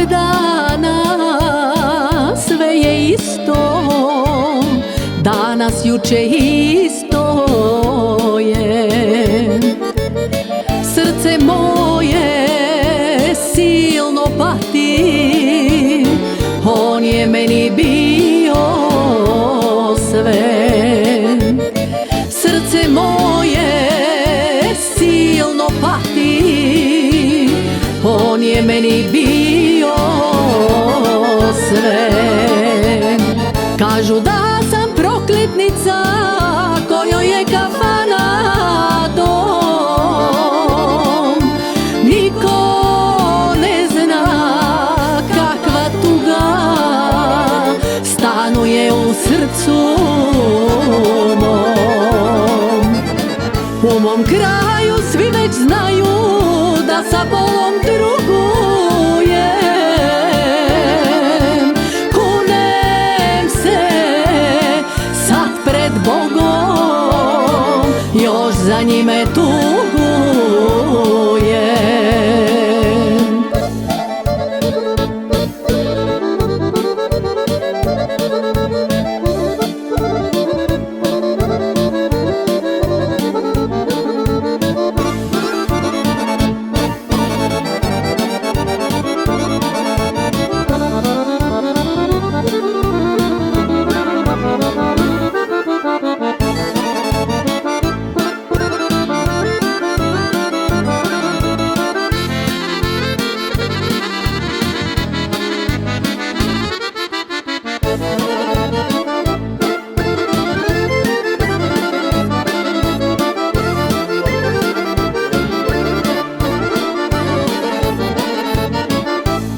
dana sve je isto, danas juče isto je. Srce moje silno pati, on je meni bio sve. Srce moje silno pati, on je meni bio sve. Kažu da sam prokletnica kojoj je kafana dom. Niko ne zna kakva tuga stanuje u srcu mom. U mom kraju svi već znaju da sa bolom drugujem. Kunem se sad pred Bogom, još za njime tugujem.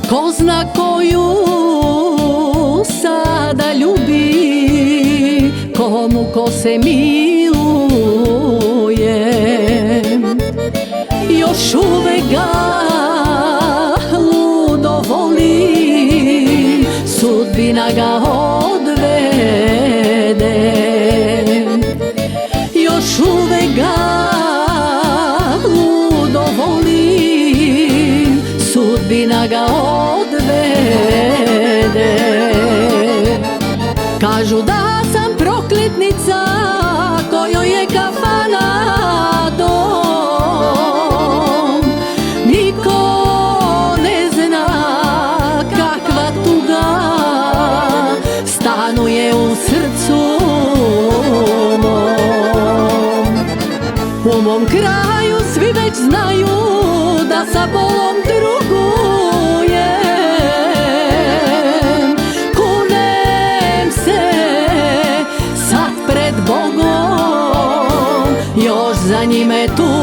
Ko zna koju sada ljubi, komu ko se miluje. Još uvek ga ludo voli, sudbina ga odvede. Još uvek ga ludo voli, sudbina ga odvede. Kažu da sam prokletnica kojoj je kafana dom. Niko ne zna kakva tuga stanuje u srcu mom. U mom kraju svi već znaju da sa bolom drugujem. Kunem se sad pred Bogom, još za njime tu